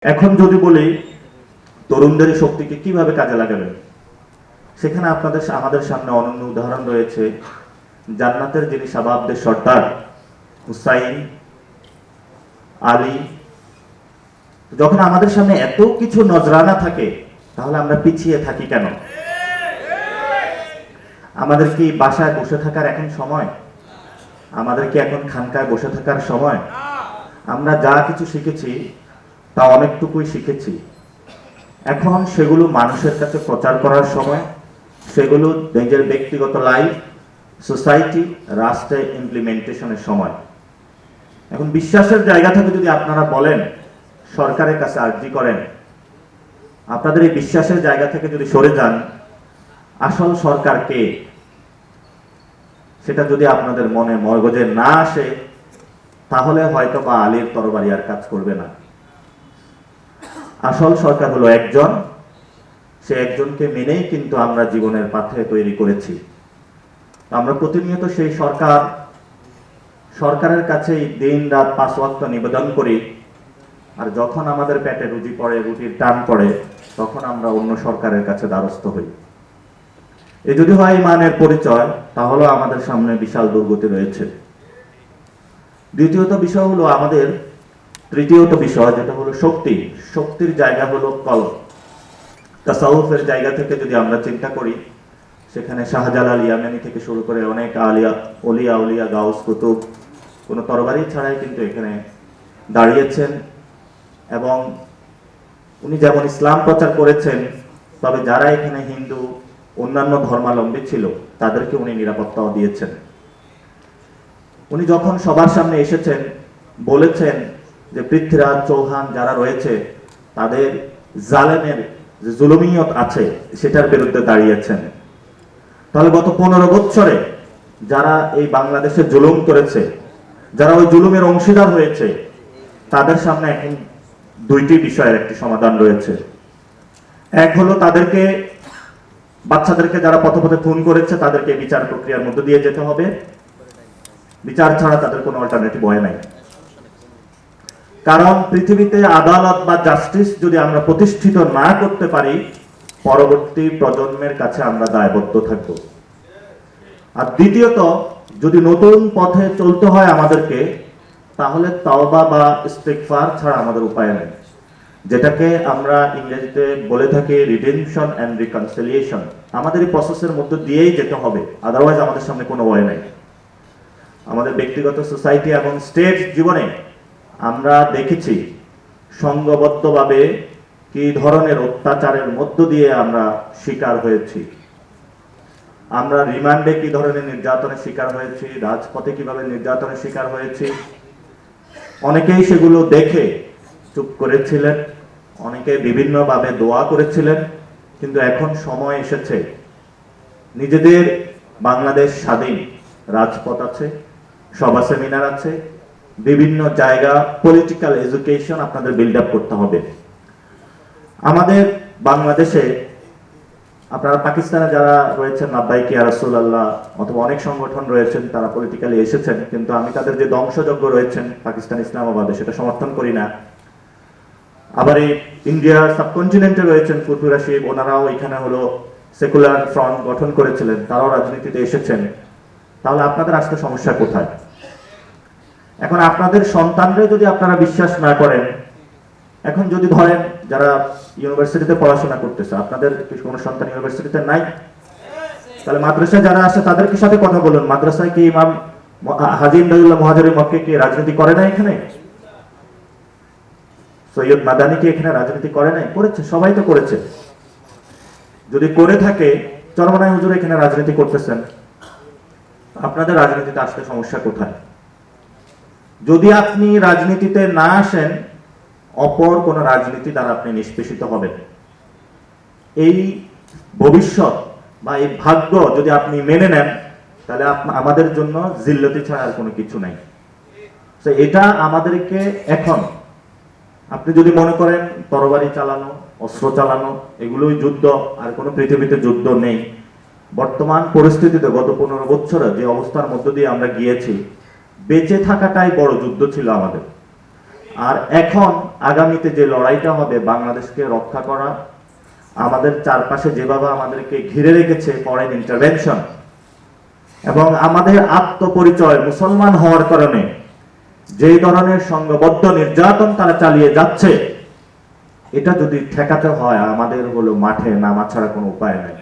এখন যদি বলি তরুণদের শক্তিকে কিভাবে কাজে লাগাবেন, সেখানে আমাদের সামনে অনন্য উদাহরণ রয়েছে। জান্নাতের যিনি শাবাবদের সর্দার হুসাইন, আলী। যখন আমাদের সামনে এত কিছু নজরানা থাকে, তাহলে আমরা পিছিয়ে থাকি কেন? আমাদের কি বাসায় বসে থাকার এখন সময়? আমাদের কি এখন খানকায় বসে থাকার সময়? আমরা যা কিছু শিখেছি তা অনেকটুকুই শিখেছি। এখন সেগুলো মানুষের কাছে প্রচার করার সময়, সেগুলো নিজের ব্যক্তিগত লাইফ, সোসাইটি, রাষ্ট্রে ইমপ্লিমেন্টেশনের সময়। এখন বিশ্বাসের জায়গা থেকে যদি আপনারা বলেন, সরকারের কাছে আর্জি করেন, আপনাদের এই বিশ্বাসের জায়গা থেকে যদি সরে যান, আসল সরকার কে সেটা যদি আপনাদের মনে মগজে না আসে, তাহলে হয়তো বা আলীর তরবারি আর কাজ করবে না। আসল সরকার হলো একজন, সে একজনকে মেনেই কিন্তু আমরা জীবনের পাথে তৈরি করেছি। আমরা প্রতিনিয়ত সেই সরকারের কাছে দিন রাত 5 ওয়াক্ত নিবেদন করি, আর যখন আমাদের পেটে রুজি পড়ে, রুটির টান পড়ে, তখন আমরা অন্য সরকারের কাছে দ্বারস্থ হই। এ যদি হয় ইমানের পরিচয়, তাহলে আমাদের সামনে বিশাল দুর্গতি রয়েছে। তৃতীয়ত বিষয় যেটা হলো শক্তির জায়গা হলো কলব। তাসাউফের জায়গা থেকে যদি আমরা চিন্তা করি, সেখানে শাহজালাল ইয়ামানি থেকে শুরু করে অনেক ওলিয়া গাউস কুতুব কোনো তরবারি ছাড়াই কিন্তু এখানে দাঁড়িয়েছেন, এবং উনি যেমন ইসলাম প্রচার করেছেন, তবে যারা এখানে হিন্দু, অন্যান্য ধর্মাবলম্বী ছিল, তাদেরকে উনি নিরাপত্তাও দিয়েছেন। উনি যখন সবার সামনে এসেছেন, বলেছেন যে পৃথ্বীরাজ চৌহান যারা রয়েছে, তাদের জালেমের যে জুলুমিয়ত আছে, সেটার বিরুদ্ধে দাঁড়িয়েছেন। তাহলে গত 15 বছরে যারা এই বাংলাদেশে জুলুম করেছে, যারা ওই জুলুমের অংশীদার হয়েছে, তাদের সামনে এখন দুইটি বিষয়ের একটি সমাধান রয়েছে। এক হলো বাচ্চাদেরকে যারা পথে পথে খুন করেছে, তাদেরকে বিচার প্রক্রিয়ার মধ্যে দিয়ে যেতে হবে। বিচার ছাড়া তাদের কোনো অল্টারনেটিভ হয় নাই। কারণ পৃথিবীতে আদালত বা জাস্টিস যদি আমরা প্রতিষ্ঠিত না করতে পারি, পরবর্তী প্রজন্মের কাছে আমরা দায়বদ্ধ থাকব। আর দ্বিতীয়ত, যদি নতুন পথে চলতে হয় আমাদেরকে, তাহলে তাওবা বা ইস্তিগফার ছাড়া আমাদের উপায় নেই, যেটাকে আমরা ইংরেজিতে বলে থাকি রিডেমশন এন্ড রিকনসিলিয়েশন। আমাদের এই প্রসেসের মধ্যে দিয়েই যেতে হবে, আদারওয়াইজ আমাদের সামনে কোনো ওয়ে নেই। আমাদের ব্যক্তিগত সোসাইটি এবং স্টেট জীবনে আমরা দেখেছি সংঘবদ্ধভাবে কি ধরনের অত্যাচারের মধ্য দিয়ে আমরা শিকার হয়েছি। আমরা রিমান্ডে কি ধরনের নির্যাতনের শিকার হয়েছি, রাজপথে কিভাবে নির্যাতনের শিকার হয়েছি। অনেকেই সেগুলো দেখে চুপ করেছিলেন, অনেকে বিভিন্নভাবে দোয়া করেছিলেন, কিন্তু এখন সময় এসেছে নিজেদের বাংলাদেশ স্বাধীন, রাজপথ আছে, সভা সেমিনার আছে, বিভিন্ন জায়গা পলিটিক্যাল এডুকেশন আপনাদের বিল্ড আপ করতে হবে। আমাদের বাংলাদেশে আপনারা পাকিস্তানে যারা রয়েছেন, লাব্বাইক ইয়া রাসূলুল্লাহ, অথবা অনেক সংগঠন রয়েছেন, তারা পলিটিক্যালি এসেছেন, কিন্তু আমি তাদের যে ধ্বংসযজ্ঞ রয়েছেন পাকিস্তান ইসলামাবাদে, সেটা সমর্থন করি না। আবার এই ইন্ডিয়ার সাবকন্টিনেন্টে রয়েছেন ফুরফুরা শিব, ওনারাও এখানে হলো সেকুলার ফ্রন্ট গঠন করেছিলেন, তারাও রাজনীতিতে এসেছেন। তাহলে আপনাদের আসতে সমস্যা কোথায়? এখন আপনাদের সন্তানরা যদি আপনারা বিশ্বাস না করেন, এখন যদি ধরেন যারা ইউনিভার্সিটিতে পড়াশোনা করতেছে, আপনাদের কোনো সন্তান ইউনিভার্সিটিতে নাই, তাহলে মাদ্রাসায় যারা আছে তাদেরকে সাথে কথা বলুন। মাদ্রাসায় কি ইমাম হাজী ইমদাদুল্লাহ মুহাজিরি মক্কি কি রাজনীতি করে না? এখানে সৈয়দ মাদানি কি এখানে রাজনীতি করে নাই? করেছে, সবাই তো করেছে। যদি করে থাকে, চরমনাই হুজুর এখানে রাজনীতি করতেছেন, আপনাদের রাজনীতিতে আসতে সমস্যা কোথায়? যদি আপনি রাজনীতিতে না আসেন, অপর কোন রাজনীতি দ্বারা আপনি নিষ্পেষিত হবেন। এই ভবিষ্যৎ বা এই ভাগ্য যদি আপনি মেনে নেন, তাহলে আমাদের জন্য জিল্লতি ছাড়া আর কোনো কিছু নাই। তো এটা আমাদেরকে এখন, আপনি যদি মনে করেন তরবারি চালানো, অস্ত্র চালানো এগুলোই যুদ্ধ, আর কোনো পৃথিবীতে যুদ্ধ নেই, বর্তমান পরিস্থিতিতে গত 15 বছরে যে অবস্থার মধ্য দিয়ে আমরা গিয়েছি, বেঁচে থাকাটাই বড় যুদ্ধ ছিল আমাদের। আর এখন আগামীতে যে লড়াইটা হবে বাংলাদেশকে রক্ষা করা, আমাদের চারপাশে যেভাবে আমাদেরকে ঘিরে রেখেছে ফরেন ইন্টারভেনশন, এবং আমাদের আত্মপরিচয় মুসলমান হওয়ার কারণে যেই ধরনের সংঘবদ্ধ নির্যাতন তারা চালিয়ে যাচ্ছে, এটা যদি ঠেকাতে হয় আমাদের হলো মাঠে নামা ছাড়া কোনো উপায় নাই।